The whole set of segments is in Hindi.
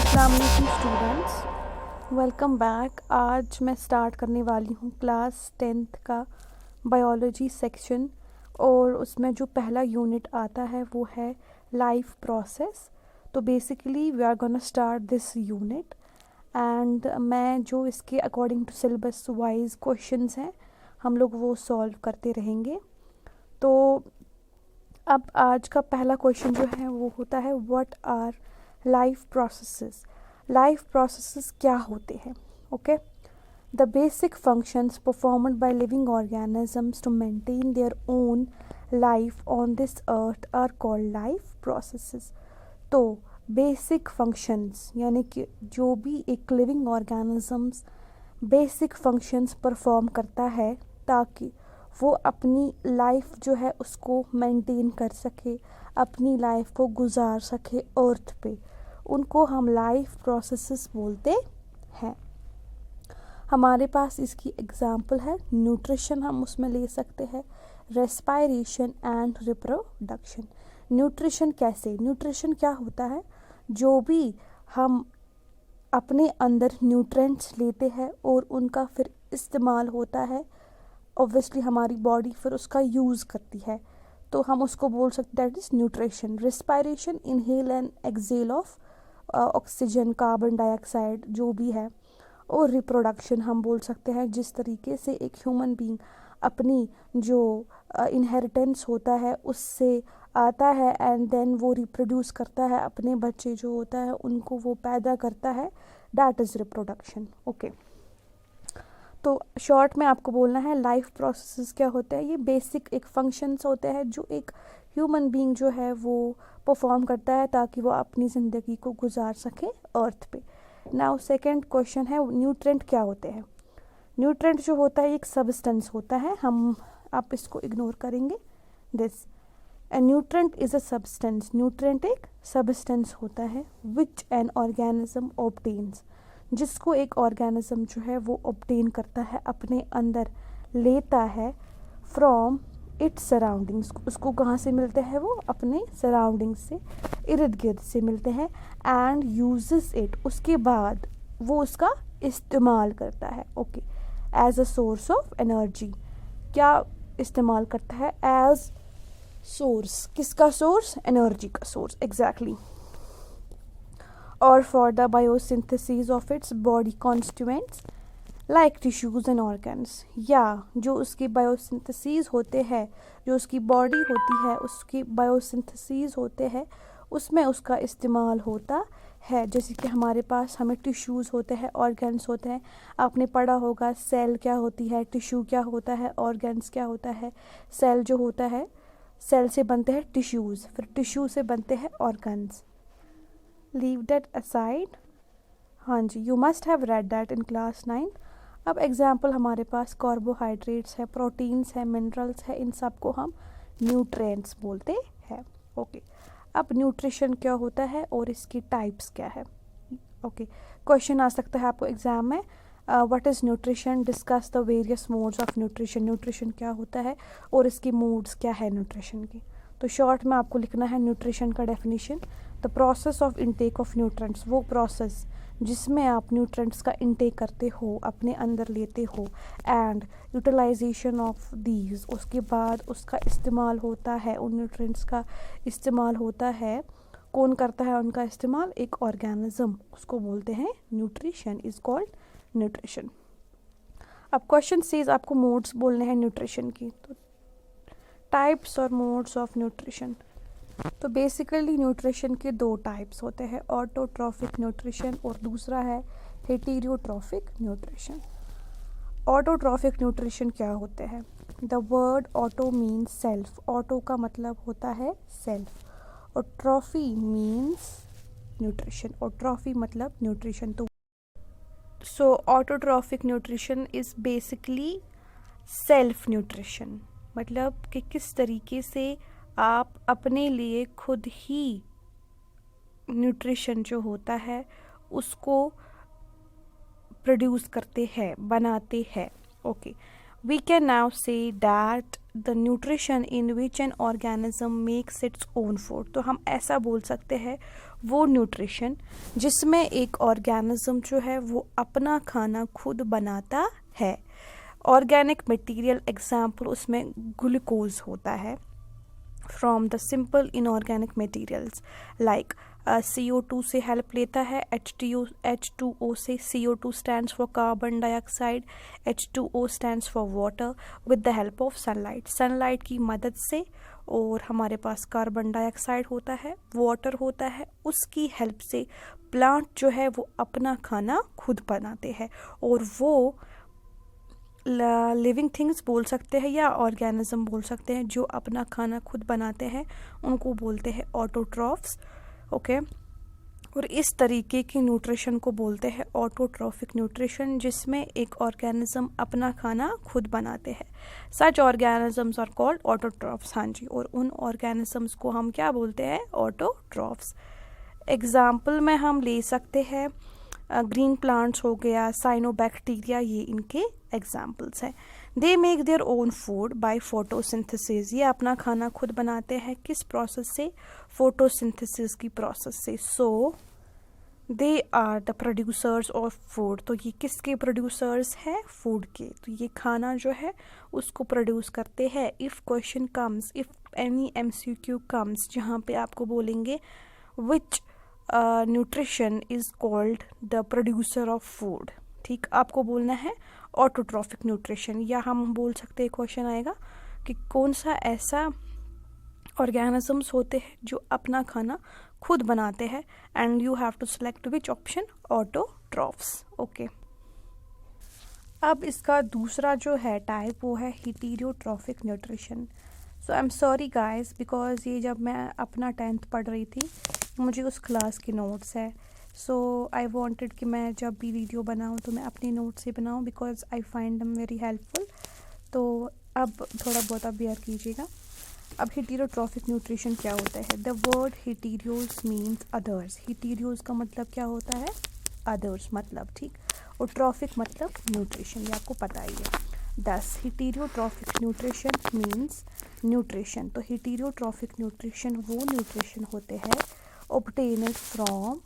अस्सलाम वालेकुम स्टूडेंट्स, वेलकम बैक। आज मैं स्टार्ट करने वाली हूँ क्लास 10th का बायोलॉजी सेक्शन और उसमें जो पहला यूनिट आता है वो है लाइफ प्रोसेस। तो basically we are gonna start this unit and मैं जो इसके according to syllabus wise questions हैं हम लोग वो सॉल्व करते रहेंगे। तो अब आज का पहला क्वेश्चन जो है वो होता है what are life processes. Life processes क्या होते हैं? Okay, the basic functions performed by living organisms to maintain their own life on this earth are called life processes. तो बेसिक फंक्शंस यानी कि जो भी एक living organisms basic functions perform करता है ताकि वो अपनी लाइफ जो है उसको मेंटेन कर सके, अपनी लाइफ को गुजार सके अर्थ पे, उनको हम लाइफ प्रोसेसेस बोलते हैं। हमारे पास इसकी एग्जांपल है न्यूट्रिशन, हम उसमें ले सकते हैं रेस्पायरेशन एंड रिप्रोडक्शन। न्यूट्रिशन कैसे? न्यूट्रिशन क्या होता है? जो भी हम अपने अंदर न्यूट्रेंट्स लेते हैं और उनका फिर इस्तेमाल होता है, ऑब्वियसली हमारी बॉडी फिर उसका यूज़ करती है, तो हम उसको बोल सकते हैं that is nutrition. Respiration inhale and exhale of oxygen, carbon dioxide जो भी है। और रिप्रोडक्शन हम बोल सकते हैं जिस तरीके से एक ह्यूमन बीइंग अपनी जो इनहेरिटेंस होता है उससे आता है एंड देन वो रिप्रोड्यूस करता है, अपने बच्चे जो होता है उनको वो पैदा करता है, दैट इज़ रिप्रोडक्शन। ओके, तो शॉर्ट में आपको बोलना है लाइफ प्रोसेसेस क्या होते हैं। ये बेसिक एक फंक्शंस होते हैं जो एक ह्यूमन बीइंग जो है वो परफॉर्म करता है ताकि वो अपनी ज़िंदगी को गुजार सके अर्थ पे। नाउ सेकंड क्वेश्चन है न्यूट्रेंट क्या होते हैं। न्यूट्रेंट जो होता है एक सब्सटेंस होता है, हम आप इसको इग्नोर करेंगे this. A nutrient is a substance, nutrient एक सब्सटेंस होता है विच एन ऑर्गेनिज्म ऑब्टेन्स, जिसको एक ऑर्गेनिज्म जो है वो ऑब्टेन करता है, अपने अंदर लेता है फ्रॉम इट्स सराउंडिंग्स। उसको कहाँ से मिलते हैं? वो अपने सराउंडिंग्स से, इर्द गिर्द से मिलते हैं। एंड यूजेस इट, उसके बाद वो उसका इस्तेमाल करता है। Okay, as a source of energy. क्या इस्तेमाल करता है? As source. किसका सोर्स? एनर्जी का सोर्स, एग्जैक्टली। और for the biosynthesis of its body constituents like tissues and organs, या जो उसकी बायोसिंथेसिस होते हैं, जो उसकी बॉडी होती है उसकी बायोसिंथेसिस होते हैं, उसमें उसका इस्तेमाल होता है। जैसे कि हमारे पास हमें टिश्यूज़ होते हैं, ऑर्गन्स होते हैं। आपने पढ़ा होगा सेल क्या होती है, टिश्यू क्या होता है, ऑर्गन्स क्या होता है। सेल जो होता है, सेल से बनते हैं टिश्यूज़, फिर टिश्यू से बनते हैं ऑर्गन्स। लीव दैट असाइड, हाँ जी, you must have read that in class 9। अब एग्जाम्पल हमारे पास कार्बोहाइड्रेट्स है, प्रोटीन्स है, मिनरल्स है, इन सब को हम न्यूट्रिएंट्स बोलते हैं। ओके, अब न्यूट्रिशन क्या होता है और इसकी टाइप्स क्या है। ओके, क्वेश्चन आ सकता है आपको एग्जाम में, what is nutrition, discuss the various modes of nutrition. Nutrition क्या होता है और इसकी मोड्स क्या है न्यूट्रिशन की। तो शॉर्ट में आपको लिखना है न्यूट्रिशन का definition, the process of intake of nutrients, वो प्रोसेस जिसमें आप न्यूट्रेंट्स का इनटेक करते हो, अपने अंदर लेते हो, एंड यूटिलाइजेशन ऑफ दीज, उसके बाद उसका इस्तेमाल होता है, उन न्यूट्रेंट्स का इस्तेमाल होता है। कौन करता है उनका इस्तेमाल? एक ऑर्गेनिज्म, उसको बोलते हैं न्यूट्रिशन, इज कॉल्ड न्यूट्रिशन। अब क्वेश्चन सेज आपको मोड्स बोलने हैं न्यूट्रिशन की, तो टाइप्स और मोड्स ऑफ न्यूट्रिशन। तो बेसिकली न्यूट्रिशन के दो टाइप्स होते हैं, ऑटोट्रॉफिक न्यूट्रिशन और दूसरा है हेटेरोट्रॉफिक न्यूट्रिशन। ऑटोट्रॉफिक न्यूट्रिशन क्या होते हैं? The word auto means self, auto का मतलब होता है सेल्फ, और ट्रॉफी मीन्स न्यूट्रिशन, और ट्रॉफी मतलब न्यूट्रिशन। तो so autotrophic nutrition is basically self nutrition, मतलब कि किस तरीके से आप अपने लिए खुद ही न्यूट्रिशन जो होता है उसको प्रोड्यूस करते हैं, बनाते हैं। Okay, We can now say that the nutrition in which an organism makes its own food. तो हम ऐसा बोल सकते हैं वो न्यूट्रिशन जिसमें एक ऑर्गेनिज्म जो है वो अपना खाना खुद बनाता है. ऑर्गेनिक मटेरियल एग्जाम्पल उसमें ग्लूकोज होता है from the simple inorganic materials like CO2 से हेल्प लेता है. H2O से CO2 stands for carbon dioxide, H2O stands for water with the help of sunlight. Sunlight की मदद से और हमारे पास कार्बन डाइऑक्साइड होता है, वाटर होता है, उसकी हेल्प से प्लांट जो है वो अपना खाना खुद बनाते हैं. और वो लिविंग थिंग्स बोल सकते हैं या ऑर्गेनिज्म बोल सकते हैं जो अपना खाना खुद बनाते हैं, उनको बोलते हैं ऑटोट्रॉफ्स. ओके और इस तरीके की न्यूट्रिशन को बोलते हैं ऑटोट्रॉफिक न्यूट्रिशन जिसमें एक ऑर्गेनिज्म अपना खाना खुद बनाते हैं. सच ऑर्गेनिजम्स आर कॉल्ड ऑटोट्रॉफ्स. हाँ जी, और उन ऑर्गेनिजम्स को हम क्या बोलते हैं? ऑटोट्रॉफ्स. एग्जाम्पल में हम ले सकते हैं ग्रीन प्लांट्स हो गया, साइनोबैक्टीरिया, ये इनके एग्जाम्पल्स हैं. They make their own food by photosynthesis. ये अपना खाना खुद बनाते हैं किस प्रोसेस से? फोटोसिंथेसिस की प्रोसेस से. So they are the producers of food. तो ये किसके प्रोड्यूसर्स हैं? फूड के. तो ये खाना जो है उसको प्रोड्यूस करते हैं. If question comes, if any MCQ comes जहाँ पे आपको बोलेंगे which nutrition is called the producer of food, ठीक, आपको बोलना है ऑटोट्रॉफिक न्यूट्रिशन. या हम बोल सकते हैं क्वेश्चन आएगा कि कौन सा ऐसा ऑर्गेनिजम्स होते हैं जो अपना खाना खुद बनाते हैं, and you have to select which option? Autotrophs. Okay अब इसका दूसरा जो है टाइप वो है heterotrophic nutrition. So I am sorry guys because ये जब मैं अपना 10th पढ़ रही थी मुझे उस क्लास के नोट्स है. सो आई वांटेड कि मैं जब भी वीडियो बनाऊं तो मैं अपने नोट्स से बनाऊं because I find them very helpful. तो अब थोड़ा बहुत आप बेयर कीजिएगा. अब हेटेरोट्रॉफिक न्यूट्रिशन क्या होता है? The word heteros means others. Heteros का मतलब क्या होता है? अदर्स मतलब, ठीक, और ट्रॉफिक मतलब न्यूट्रिशन, ये आपको पता ही है. दस हेटेरोट्रॉफिक न्यूट्रिशन मीन्स न्यूट्रिशन. तो हेटेरोट्रॉफिक न्यूट्रिशन वो न्यूट्रिशन होते हैं ऑब्टेन्ड फ्रॉम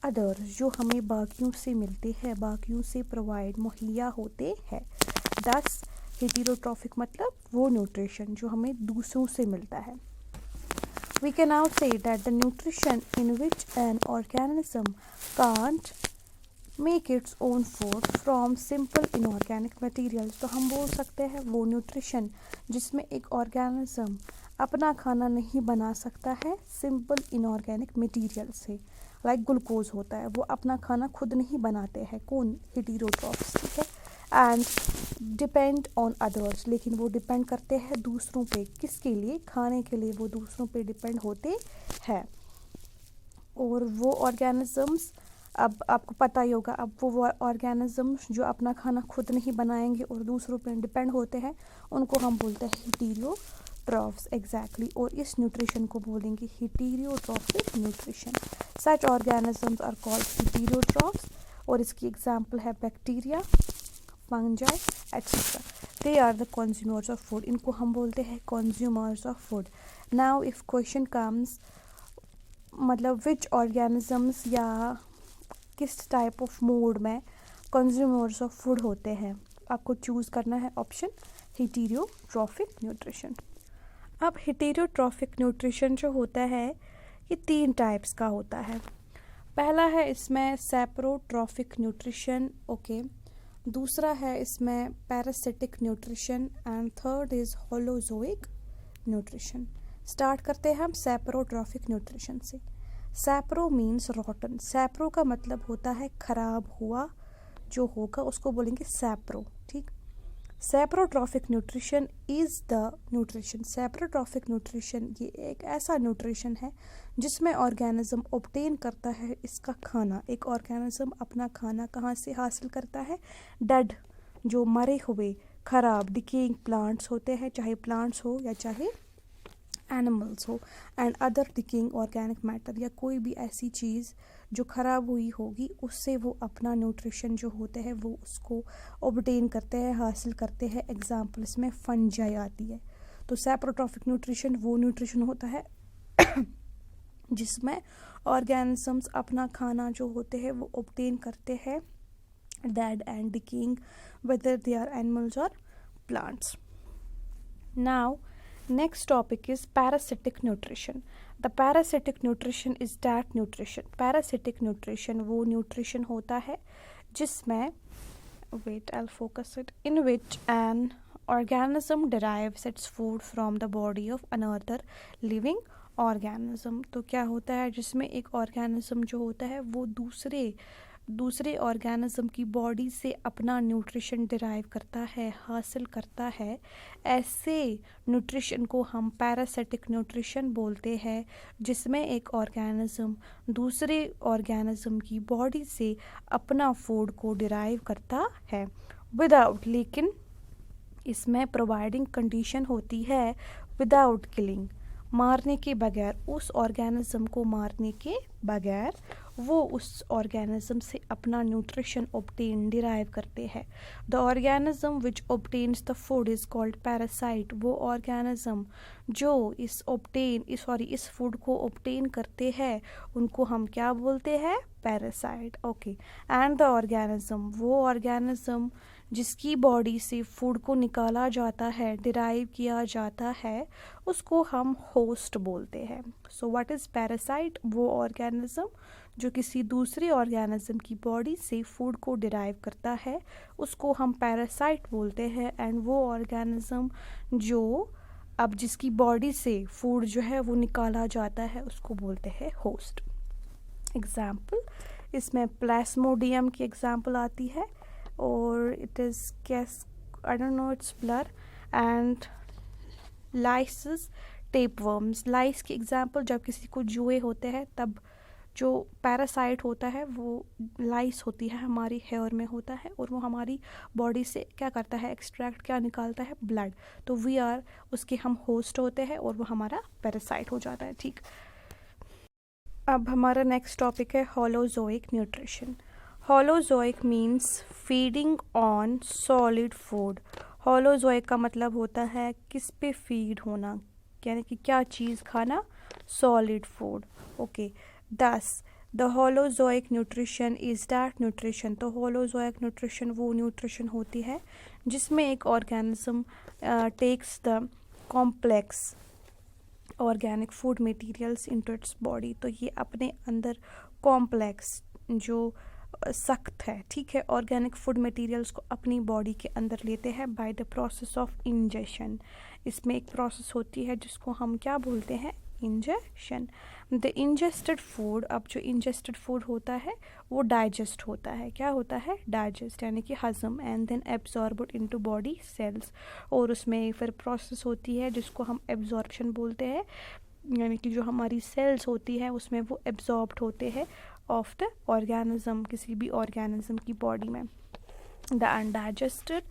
अदर्स जो हमें बाकियों से मिलते हैं, बाकियों से प्रोवाइड मुहैया होते हैं. 10 हेटेरोट्रॉफिक मतलब वो न्यूट्रिशन जो हमें दूसरों से मिलता है. We can now say that the nutrition in which an organism can't make its own food from simple inorganic materials. तो हम बोल सकते हैं वो न्यूट्रिशन जिसमें एक ऑर्गेनिज्म अपना खाना नहीं बना सकता है सिंपल इनऑर्गेनिक मटेरियल से. लाइक ग्लूकोज होता है, वो अपना खाना खुद नहीं बनाते हैं. कौन? हेटेरोट्रॉफ्स, ठीक है. एंड डिपेंड ऑन अदर्स, लेकिन वो डिपेंड करते हैं दूसरों पे. किसके लिए? खाने के लिए वो दूसरों पे डिपेंड होते हैं. और वो ऑर्गेनिजम्स, अब आपको पता ही होगा, अब वो ऑर्गेनिजम्स जो अपना खाना खुद नहीं बनाएंगे और दूसरों पे डिपेंड होते हैं उनको हम बोलते हैं हेटेरोट्रॉफ्स. एग्जैक्टली. और इस न्यूट्रिशन को बोलेंगे heterotrophic nutrition. Such organisms are called heterotrophs. और इसकी एग्जाम्पल है bacteria, fungi etcetera. They are the consumers of food. इनको हम बोलते हैं consumers of food. Now if question comes मतलब विच ऑर्गेनिजम्स या किस टाइप ऑफ मोड में कंज्यूमर्स ऑफ फूड होते हैं, आपको चूज़ करना है ऑप्शन हेटेरोट्रॉफिक न्यूट्रिशन. अब हेटेरोट्रॉफिक न्यूट्रिशन जो होता है ये 3 टाइप्स का होता है. पहला है इसमें सैप्रोट्रॉफिक न्यूट्रिशन. ओके दूसरा है इसमें parasitic nutrition and third is holozoic nutrition. Start करते हैं हम सैप्रोट्रॉफिक न्यूट्रिशन से. सैप्रो मीन्स रॉटन. सैप्रो का मतलब होता है खराब हुआ, जो होगा उसको बोलेंगे सैप्रो, ठीक. Saprotrophic nutrition is the nutrition. Saprotrophic nutrition ये एक ऐसा न्यूट्रिशन है जिसमें ऑर्गेनिज्म ऑब्टेन करता है इसका खाना. एक ऑर्गेनिज्म अपना खाना कहाँ से हासिल करता है? डेड, जो मरे हुए खराब डिकेइंग प्लांट्स होते हैं, चाहे प्लांट्स हो या चाहे एनिमल्स हो, and other decaying organic matter, या कोई भी ऐसी चीज़ जो ख़राब हुई होगी उससे वो अपना न्यूट्रिशन जो होते हैं वो उसको ऑब्टेन करते हैं, हासिल करते हैं। एग्जाम्पल इसमें फंजाई आती है। तो सैप्रोट्रॉफिक न्यूट्रिशन वो न्यूट्रिशन होता है जिसमें ऑर्गेनिजम्स अपना खाना जो होते हैं वो ऑब्टेन करते हैं, dead and decaying, whether they are animals or plants. Now, next topic is parasitic nutrition. The parasitic nutrition is that nutrition. Parasitic nutrition वो nutrition होता है जिसमें, wait, I'll focus it, in which an organism derives its food from the body of another living organism. तो क्या होता है, जिसमें एक organism जो होता है वो दूसरे ऑर्गेनिज्म की बॉडी से अपना न्यूट्रिशन डिराइव करता है, हासिल करता है। ऐसे न्यूट्रिशन को हम पैरासिटिक न्यूट्रिशन बोलते हैं, जिसमें एक ऑर्गेनिज्म दूसरे ऑर्गेनिज्म की बॉडी से अपना फूड को डिराइव करता है विदाउट, लेकिन इसमें प्रोवाइडिंग कंडीशन होती है विदाउट किलिंग, मारने के बगैर, उस ऑर्गेनिज्म को मारने के बगैर वो उस ऑर्गेनिज्म से अपना न्यूट्रिशन ऑब्टेन डिराइव करते हैं। The organism which obtains the food is called parasite. वो ऑर्गेनिज्म जो इस फूड को ऑब्टेन करते हैं उनको हम क्या बोलते हैं, parasite. Okay, and the organism, वो ऑर्गेनिज्म जिसकी बॉडी से फूड को निकाला जाता है, डिराइव किया जाता है, उसको हम होस्ट बोलते हैं। So what is parasite? वो ऑर्गेनिज्म जो किसी दूसरे ऑर्गेनिज्म की बॉडी से फूड को डिराइव करता है उसको हम पैरासाइट बोलते हैं। एंड वो ऑर्गेनिज्म जो अब जिसकी बॉडी से फूड जो है वो निकाला जाता है उसको बोलते हैं होस्ट। एग्जाम्पल इसमें प्लाज्मोडियम की एग्जाम्पल आती है, और it is case, I don't know, it's blur, and lices tapeworms. Lice की एग्जाम्पल, जब किसी को जुए होते हैं तब जो पैरासाइट होता है वो लाइस होती है, हमारी हेयर में होता है, और वो हमारी बॉडी से क्या करता है, एक्सट्रैक्ट क्या निकालता है, ब्लड। तो वी आर उसके हम होस्ट होते हैं और वो हमारा पैरासाइट हो जाता है। ठीक, अब हमारा नेक्स्ट टॉपिक है holozoic nutrition. Holozoic means feeding on solid food. Holozoic का मतलब होता है किस पे फीड होना, यानी कि क्या चीज़ खाना, solid food. Okay, thus the holozoic nutrition is that nutrition. तो होलोजोइक न्यूट्रिशन वो न्यूट्रिशन होती है जिसमें एक organism takes the complex organic food materials into its body. तो ये अपने अंदर कॉम्प्लेक्स जो सख्त है, ठीक है, ऑर्गेनिक फूड मटेरियल्स को अपनी बॉडी के अंदर लेते हैं by the process of ingestion. इसमें एक प्रोसेस होती है जिसको हम क्या बोलते हैं, इंजेशन। द इंजेस्टेड फूड, अब जो इंजेस्टेड फूड होता है वो डाइजेस्ट होता है, क्या होता है, डाइजेस्ट, यानी कि हजम, and then absorbed into body cells. और उसमें फिर प्रोसेस होती है जिसको हम एब्जॉर्प्शन बोलते हैं, यानी कि जो हमारी सेल्स होती है उसमें वो एब्जॉर्ब्ड होते हैं ऑफ द ऑर्गेनिज्म, किसी भी ऑर्गेनिज्म की बॉडी में। The undigested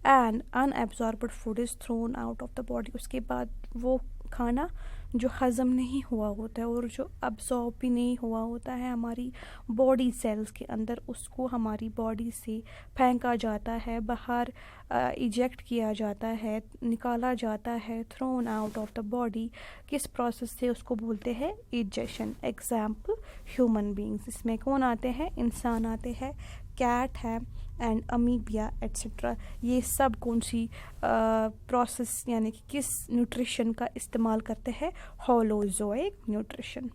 and unabsorbed food is thrown out of the body. उसके बाद वो खाना जो हज़म नहीं हुआ होता है और जो अब्जॉर्ब भी नहीं हुआ होता है हमारी बॉडी सेल्स के अंदर, उसको हमारी बॉडी से फेंका जाता है, बाहर इजेक्ट किया जाता है, निकाला जाता है, thrown out of the body. किस प्रोसेस से, उसको बोलते हैं इजेक्शन। एग्जाम्पल ह्यूमन बींग्स, इसमें कौन आते हैं, इंसान आते हैं, कैट है, एंड अमीबिया एट्सेट्रा। ये सब कौन सी प्रोसेस यानी कि किस न्यूट्रिशन का इस्तेमाल करते हैं, होलोजोइक न्यूट्रिशन।